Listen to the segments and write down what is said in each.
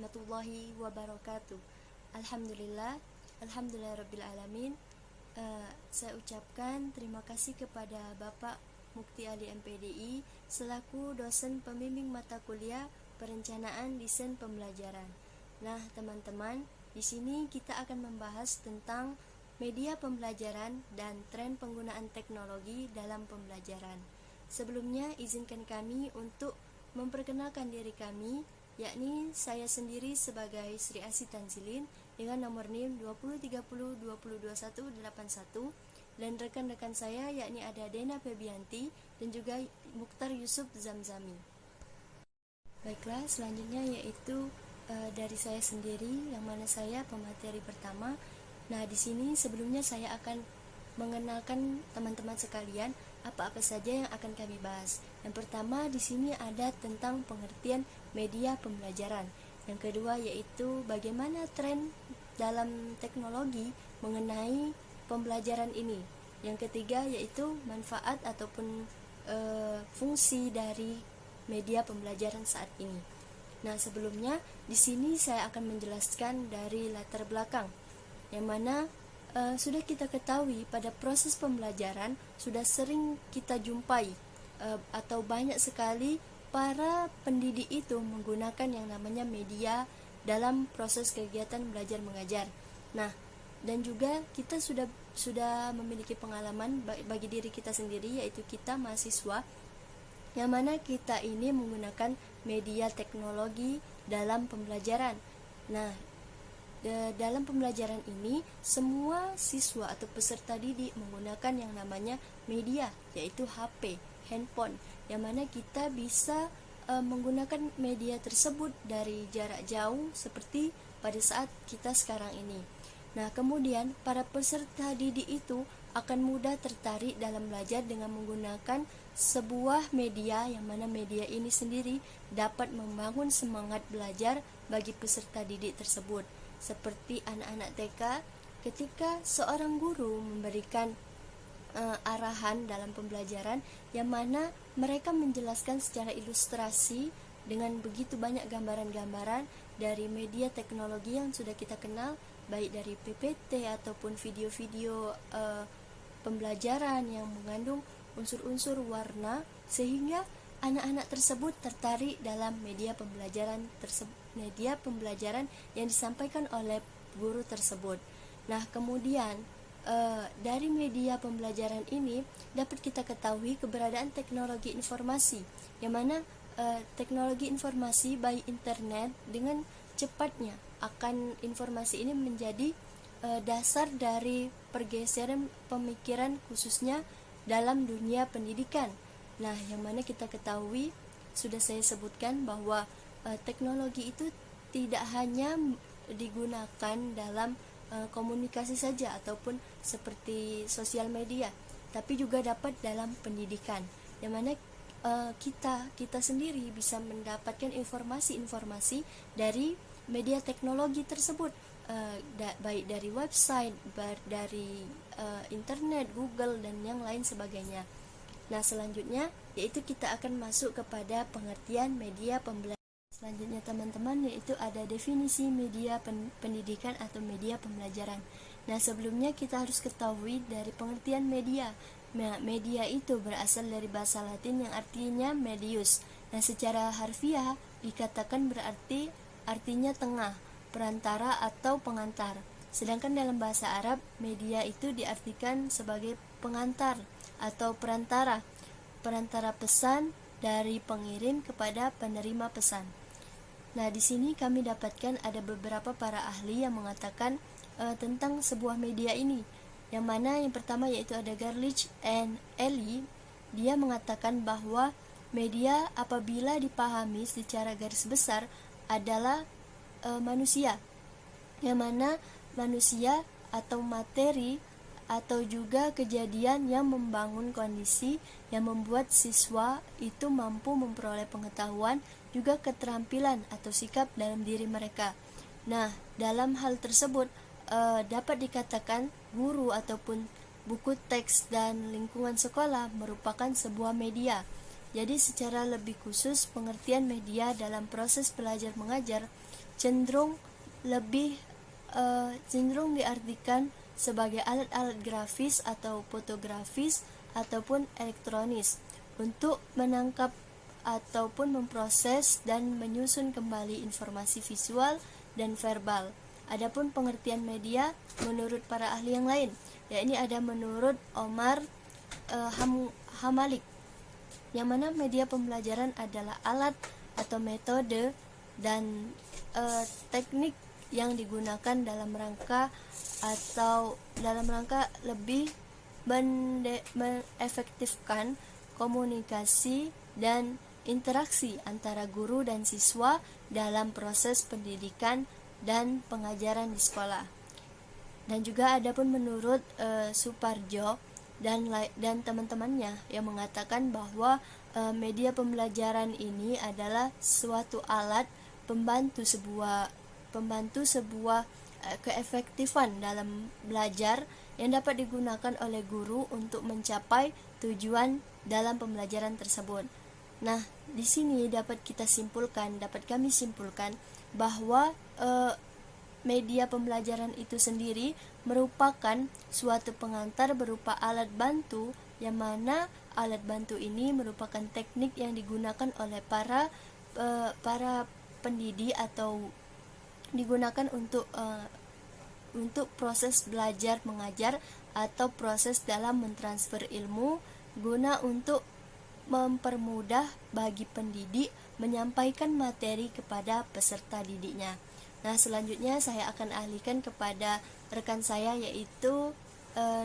warahmatullahi wabarakatuh. Alhamdulillah, alhamdulillahirabbil alamin. Saya ucapkan terima kasih kepada Bapak Mukti Ali MPDI selaku dosen pembimbing mata kuliah Perencanaan Desain Pembelajaran. Nah, teman-teman, di sini kita akan membahas tentang media pembelajaran dan tren penggunaan teknologi dalam pembelajaran. Sebelumnya, izinkan kami untuk memperkenalkan diri kami, yakni saya sendiri sebagai Sri Asih Tanzilin dengan nomor NIM 2030202181 dan rekan-rekan saya yakni ada Dena Febianti dan juga Mukhtar Yusuf Zamzami. Baiklah, selanjutnya yaitu dari saya sendiri yang mana saya pemateri pertama. Nah, di sini sebelumnya saya akan mengenalkan teman-teman sekalian apa-apa saja yang akan kami bahas. Yang pertama di sini ada tentang pengertian media pembelajaran. Yang kedua yaitu bagaimana tren dalam teknologi mengenai pembelajaran ini. Yang ketiga yaitu manfaat ataupun fungsi dari media pembelajaran saat ini. Nah, sebelumnya di sini saya akan menjelaskan dari latar belakang yang mana sudah kita ketahui pada proses pembelajaran sudah sering kita jumpai atau banyak sekali para pendidik itu menggunakan yang namanya media dalam proses kegiatan belajar mengajar. Nah, dan juga kita sudah memiliki pengalaman bagi diri kita sendiri, yaitu kita mahasiswa yang mana kita ini menggunakan media teknologi dalam pembelajaran. Nah, dalam pembelajaran ini semua siswa atau peserta didik menggunakan yang namanya media, yaitu HP, handphone, yang mana kita bisa menggunakan media tersebut dari jarak jauh seperti pada saat kita sekarang ini. Nah, kemudian para peserta didik itu akan mudah tertarik dalam belajar dengan menggunakan sebuah media yang mana media ini sendiri dapat membangun semangat belajar bagi peserta didik tersebut. Seperti anak-anak TK, ketika seorang guru memberikan arahan dalam pembelajaran yang mana mereka menjelaskan secara ilustrasi dengan begitu banyak gambaran-gambaran dari media teknologi yang sudah kita kenal, baik dari PPT ataupun video-video pembelajaran yang mengandung unsur-unsur warna, sehingga anak-anak tersebut tertarik dalam media pembelajaran yang disampaikan oleh guru tersebut. Nah, kemudian dari media pembelajaran ini dapat kita ketahui keberadaan teknologi informasi, yang mana teknologi informasi by internet dengan cepatnya akan informasi ini menjadi dasar dari pergeseran pemikiran khususnya dalam dunia pendidikan. Nah, yang mana kita ketahui sudah saya sebutkan bahwa teknologi itu tidak hanya digunakan dalam komunikasi saja ataupun seperti sosial media, tapi juga dapat dalam pendidikan, yang mana kita sendiri bisa mendapatkan informasi-informasi dari media teknologi tersebut, baik dari website, dari internet, Google, dan yang lain sebagainya. Nah, selanjutnya yaitu kita akan masuk kepada pengertian media pembelajaran. Selanjutnya teman-teman, yaitu ada definisi media pendidikan atau media pembelajaran. Nah, sebelumnya kita harus ketahui dari pengertian media. Nah, media itu berasal dari bahasa Latin yang artinya medius. Nah, secara harfiah dikatakan berarti artinya tengah, perantara atau pengantar. Sedangkan dalam bahasa Arab, media itu diartikan sebagai pengantar atau perantara pesan dari pengirim kepada penerima pesan. Nah, di sini kami dapatkan ada beberapa para ahli yang mengatakan tentang sebuah media ini. Yang mana yang pertama yaitu ada Garlich and Ellie. Dia mengatakan bahwa media apabila dipahami secara garis besar adalah manusia. Yang mana manusia atau materi atau juga kejadian yang membangun kondisi yang membuat siswa itu mampu memperoleh pengetahuan juga keterampilan atau sikap dalam diri mereka. Nah, dalam hal tersebut dapat dikatakan guru ataupun buku teks dan lingkungan sekolah merupakan sebuah media. Jadi secara lebih khusus pengertian media dalam proses belajar mengajar cenderung diartikan sebagai alat-alat grafis atau fotografis ataupun elektronis untuk menangkap ataupun memproses dan menyusun kembali informasi visual dan verbal. Adapun pengertian media menurut para ahli yang lain, yakni ada menurut Omar Hamalik, yang mana media pembelajaran adalah alat atau metode dan teknik yang digunakan dalam rangka lebih mengefektifkan komunikasi dan interaksi antara guru dan siswa dalam proses pendidikan dan pengajaran di sekolah. Dan juga adapun menurut Suparjo dan teman-temannya yang mengatakan bahwa media pembelajaran ini adalah suatu alat pembantu sebuah keefektifan dalam belajar yang dapat digunakan oleh guru untuk mencapai tujuan dalam pembelajaran tersebut. Nah, di sini dapat kami simpulkan bahwa media pembelajaran itu sendiri merupakan suatu pengantar berupa alat bantu, yang mana alat bantu ini merupakan teknik yang digunakan oleh para pendidik atau digunakan untuk proses belajar mengajar atau proses dalam mentransfer ilmu guna untuk mempermudah bagi pendidik menyampaikan materi kepada peserta didiknya. Nah, selanjutnya saya akan alihkan kepada rekan saya, yaitu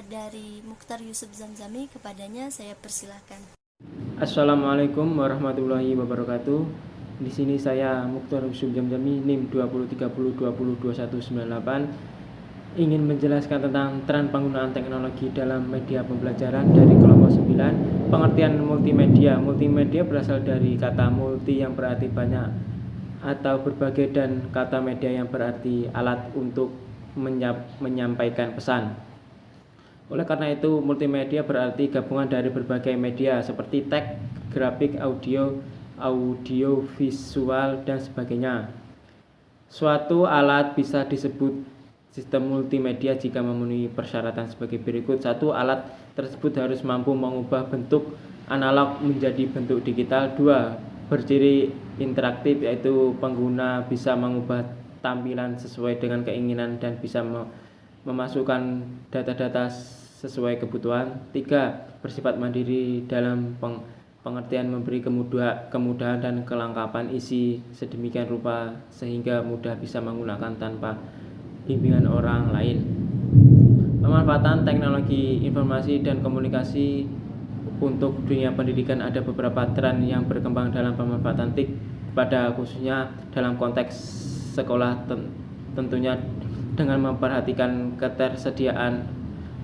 dari Mukhtar Yusuf Zamzami. Kepadanya saya persilahkan. Assalamualaikum warahmatullahi wabarakatuh. Di sini saya Mukhtar Yusuf Zamzami, NIM 2030202198, ingin menjelaskan tentang tren penggunaan teknologi dalam media pembelajaran dari kelompok 9. Pengertian multimedia. Multimedia berasal dari kata multi yang berarti banyak atau berbagai, dan kata media yang berarti alat untuk menyampaikan pesan. Oleh karena itu, multimedia berarti gabungan dari berbagai media seperti teks, grafik, audio, visual, dan sebagainya. Suatu alat bisa disebut sistem multimedia jika memenuhi persyaratan sebagai berikut. 1. Alat tersebut harus mampu mengubah bentuk analog menjadi bentuk digital. 2. Berciri interaktif, yaitu pengguna bisa mengubah tampilan sesuai dengan keinginan dan bisa memasukkan data-data sesuai kebutuhan. 3. Bersifat mandiri dalam pengertian memberi kemudahan dan kelengkapan isi sedemikian rupa sehingga mudah bisa menggunakan tanpa bimbingan orang lain. Pemanfaatan teknologi informasi dan komunikasi untuk dunia pendidikan. Ada beberapa tren yang berkembang dalam pemanfaatan TIK, pada khususnya dalam konteks sekolah, tentunya dengan memperhatikan ketersediaan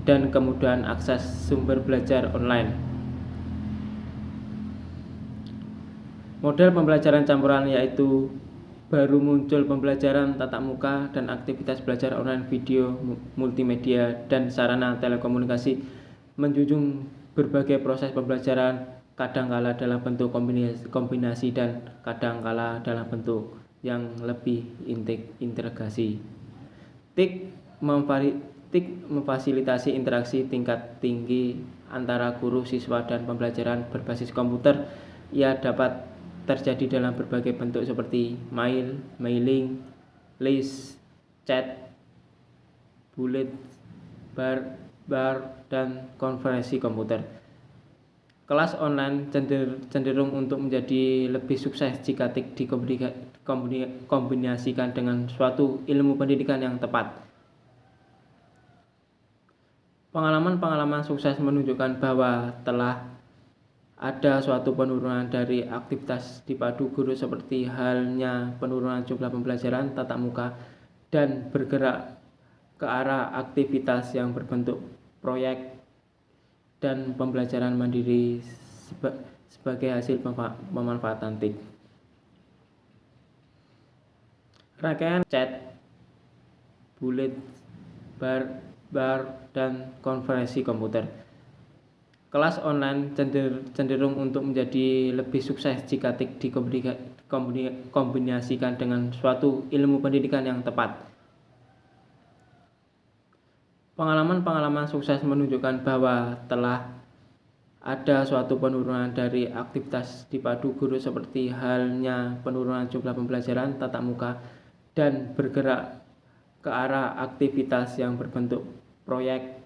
dan kemudahan akses sumber belajar online. Model pembelajaran campuran, yaitu baru muncul pembelajaran tatap muka dan aktivitas belajar online, video, multimedia, dan sarana telekomunikasi, menjunjung berbagai proses pembelajaran, kadangkala dalam bentuk kombinasi dan kadangkala dalam bentuk yang lebih integrasi. TIK memfasilitasi interaksi tingkat tinggi antara guru, siswa, dan pembelajaran berbasis komputer. Ia dapat terjadi dalam berbagai bentuk seperti mailing, list, chat, bullet, bar, dan konferensi komputer. Kelas online cenderung untuk menjadi lebih sukses jika TIK dikombinasikan dengan suatu ilmu pendidikan yang tepat. Pengalaman sukses menunjukkan bahwa telah ada suatu penurunan dari aktivitas dipadu guru, seperti halnya penurunan jumlah pembelajaran tatap muka, dan bergerak ke arah aktivitas yang berbentuk proyek dan pembelajaran mandiri sebagai hasil pemanfaatan TIK. Rangkaian chat, bullet, bar, dan konferensi komputer. Kelas online cenderung untuk menjadi lebih sukses jika TIK dikombinasikan dengan suatu ilmu pendidikan yang tepat. Pengalaman-pengalaman sukses menunjukkan bahwa telah ada suatu penurunan dari aktivitas dipadu guru seperti halnya penurunan jumlah pembelajaran tatap muka dan bergerak ke arah aktivitas yang berbentuk proyek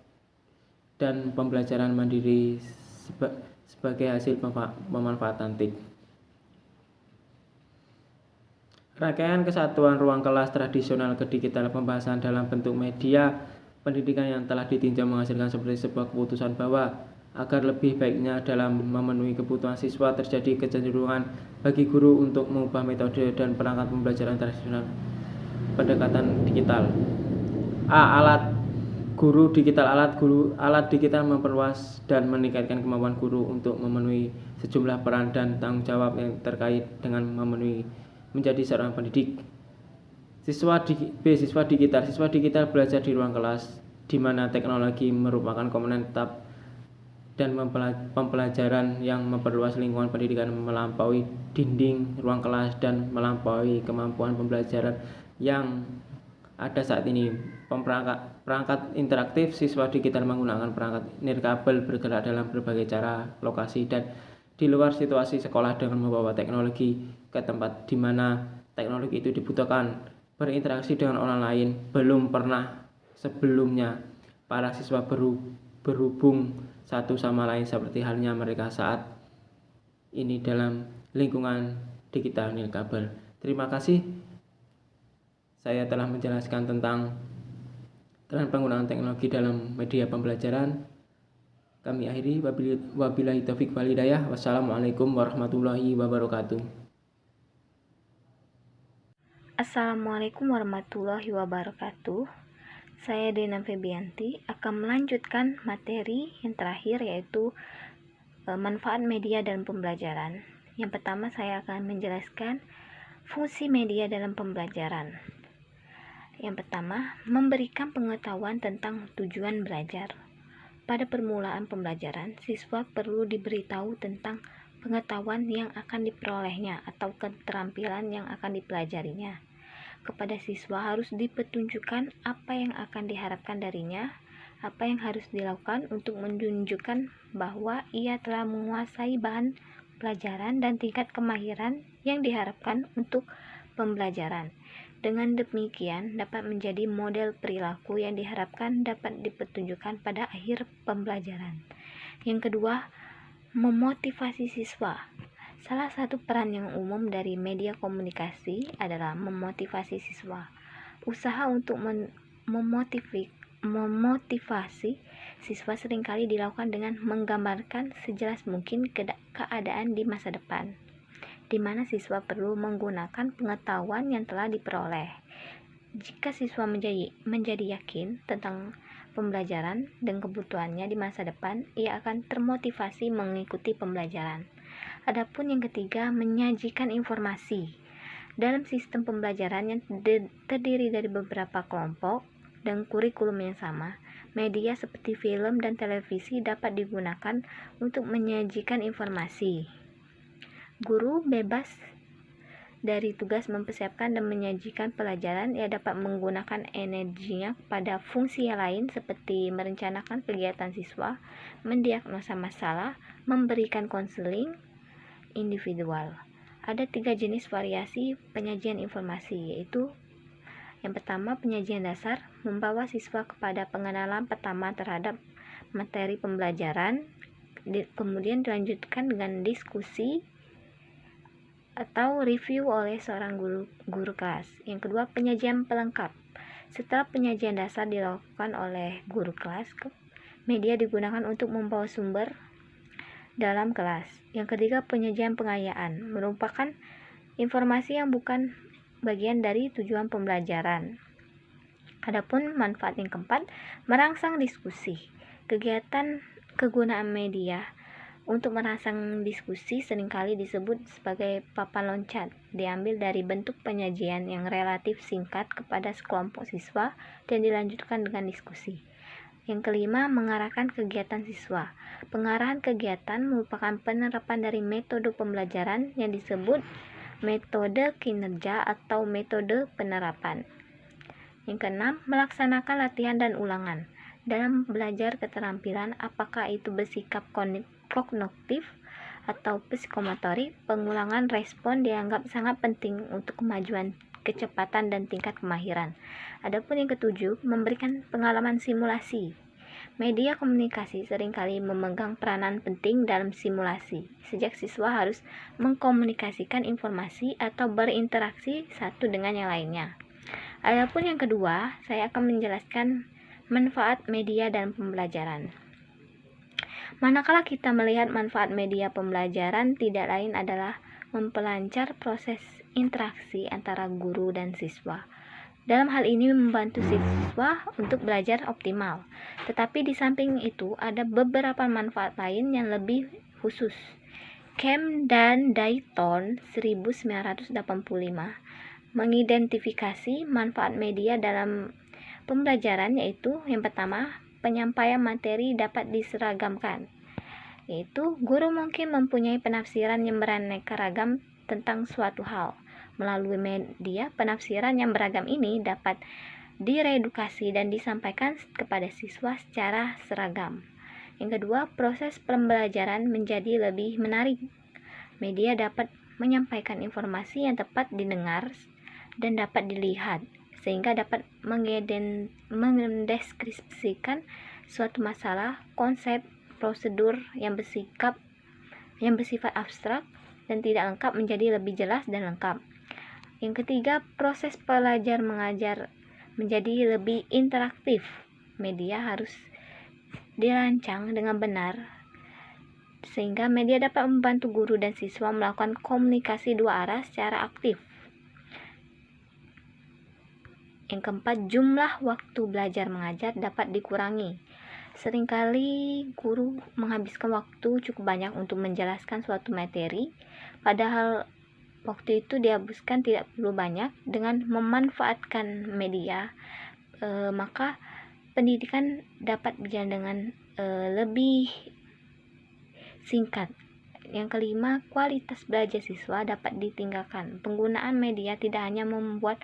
dan pembelajaran mandiri sebagai hasil pemanfaatan TIK. Rangkaian kesatuan ruang kelas tradisional ke digital pembahasan dalam bentuk media pendidikan yang telah ditinjau menghasilkan seperti sebuah keputusan bahwa agar lebih baiknya dalam memenuhi kebutuhan siswa terjadi kecenderungan bagi guru untuk mengubah metode dan perangkat pembelajaran tradisional pendekatan digital. Alat digital memperluas dan meningkatkan kemampuan guru untuk memenuhi sejumlah peran dan tanggung jawab yang terkait dengan menjadi seorang pendidik. Siswa digital belajar di ruang kelas di mana teknologi merupakan komponen tetap dan pembelajaran yang memperluas lingkungan pendidikan melampaui dinding ruang kelas dan melampaui kemampuan pembelajaran yang ada saat ini. Perangkat interaktif siswa digital menggunakan perangkat nirkabel bergerak dalam berbagai cara, lokasi, dan di luar situasi sekolah dengan membawa teknologi ke tempat di mana teknologi itu dibutuhkan. Berinteraksi dengan orang lain belum pernah sebelumnya para siswa berhubung satu sama lain seperti halnya mereka saat ini dalam lingkungan digital nirkabel. Terima kasih. Saya telah menjelaskan tentang penggunaan teknologi dalam media pembelajaran. Kami akhiri, wabillahi taufik wal hidayah. Wassalamualaikum warahmatullahi wabarakatuh. Assalamualaikum warahmatullahi wabarakatuh. Saya Dena Febianti akan melanjutkan materi yang terakhir, yaitu manfaat media dalam pembelajaran. Yang pertama, saya akan menjelaskan fungsi media dalam pembelajaran. Yang pertama, memberikan pengetahuan tentang tujuan belajar. Pada permulaan pembelajaran, siswa perlu diberitahu tentang pengetahuan yang akan diperolehnya atau keterampilan yang akan dipelajarinya. Kepada siswa harus dipetunjukkan apa yang akan diharapkan darinya, apa yang harus dilakukan untuk menunjukkan bahwa ia telah menguasai bahan pelajaran dan tingkat kemahiran yang diharapkan untuk pembelajaran. Dengan demikian dapat menjadi model perilaku yang diharapkan dapat dipetunjukkan pada akhir pembelajaran. Yang kedua, memotivasi siswa. Salah satu peran yang umum dari media komunikasi adalah memotivasi siswa. Usaha untuk memotivasi siswa seringkali dilakukan dengan menggambarkan sejelas mungkin keadaan di masa depan, di mana siswa perlu menggunakan pengetahuan yang telah diperoleh. Jika siswa menjadi yakin tentang pembelajaran dan kebutuhannya di masa depan, ia akan termotivasi mengikuti pembelajaran. Adapun yang ketiga, menyajikan informasi. Dalam sistem pembelajaran yang terdiri dari beberapa kelompok dan kurikulum yang sama, media seperti film dan televisi dapat digunakan untuk menyajikan informasi. Guru bebas dari tugas mempersiapkan dan menyajikan pelajaran. Ia dapat menggunakan energinya pada fungsi yang lain seperti merencanakan kegiatan siswa, mendiagnosa masalah, memberikan konseling individual. Ada 3 jenis variasi penyajian informasi, yaitu yang pertama, penyajian dasar, membawa siswa kepada pengenalan pertama terhadap materi pembelajaran, kemudian dilanjutkan dengan diskusi atau review oleh seorang guru kelas. Yang kedua, penyajian pelengkap. Setelah penyajian dasar dilakukan oleh guru kelas, media digunakan untuk membawa sumber dalam kelas. Yang ketiga, penyajian pengayaan, merupakan informasi yang bukan bagian dari tujuan pembelajaran. Adapun manfaat yang keempat, merangsang diskusi. Kegunaan media untuk merangsang diskusi seringkali disebut sebagai papan loncat, diambil dari bentuk penyajian yang relatif singkat kepada sekelompok siswa dan dilanjutkan dengan diskusi. Yang kelima, mengarahkan kegiatan siswa. Pengarahan kegiatan merupakan penerapan dari metode pembelajaran yang disebut metode kinerja atau metode penerapan. Yang keenam, melaksanakan latihan dan ulangan. Dalam belajar keterampilan, apakah itu bersikap kognitif atau psikomotorik, pengulangan respon dianggap sangat penting untuk kemajuan kecepatan dan tingkat kemahiran. Adapun yang ketujuh, memberikan pengalaman simulasi. Media komunikasi seringkali memegang peranan penting dalam simulasi. Sejak siswa harus mengkomunikasikan informasi atau berinteraksi satu dengan yang lainnya. Adapun yang kedua, saya akan menjelaskan manfaat media dan pembelajaran. Manakala kita melihat manfaat media pembelajaran, tidak lain adalah memperlancar proses interaksi antara guru dan siswa. Dalam hal ini membantu siswa untuk belajar optimal. Tetapi di samping itu ada beberapa manfaat lain yang lebih khusus. Kemp dan Dayton 1985 mengidentifikasi manfaat media dalam pembelajaran, yaitu yang pertama, penyampaian materi dapat diseragamkan, yaitu guru mungkin mempunyai penafsiran yang beraneka ragam tentang suatu hal. Melalui media, penafsiran yang beragam ini dapat direedukasi dan disampaikan kepada siswa secara seragam. Yang kedua, proses pembelajaran menjadi lebih menarik. Media dapat menyampaikan informasi yang tepat didengar dan dapat dilihat, sehingga dapat mendeskripsikan suatu masalah, konsep, prosedur yang bersifat abstrak dan tidak lengkap menjadi lebih jelas dan lengkap. Yang ketiga, proses belajar mengajar menjadi lebih interaktif. Media harus dirancang dengan benar sehingga media dapat membantu guru dan siswa melakukan komunikasi dua arah secara aktif. Yang keempat, jumlah waktu belajar mengajar dapat dikurangi. Seringkali guru menghabiskan waktu cukup banyak untuk menjelaskan suatu materi, padahal waktu itu dihabiskan tidak perlu banyak. Dengan memanfaatkan media, maka pendidikan dapat berjalan dengan lebih singkat. Yang kelima, kualitas belajar siswa dapat ditingkatkan. Penggunaan media tidak hanya membuat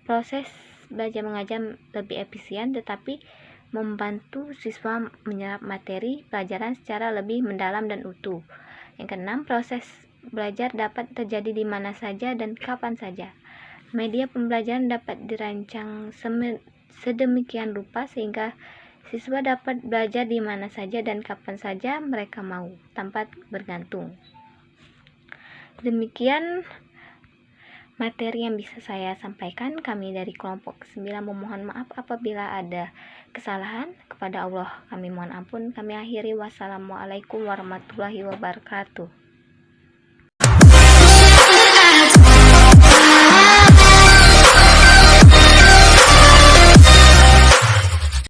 proses belajar mengajar lebih efisien, tetapi membantu siswa menyerap materi pelajaran secara lebih mendalam dan utuh. Yang keenam, proses belajar dapat terjadi di mana saja dan kapan saja. Media pembelajaran dapat dirancang sedemikian rupa sehingga siswa dapat belajar di mana saja dan kapan saja mereka mau, tanpa bergantung. Demikian materi yang bisa saya sampaikan. Kami dari kelompok 9 memohon maaf apabila ada kesalahan. Kepada Allah kami mohon ampun. Kami akhiri. Wassalamualaikum warahmatullahi wabarakatuh.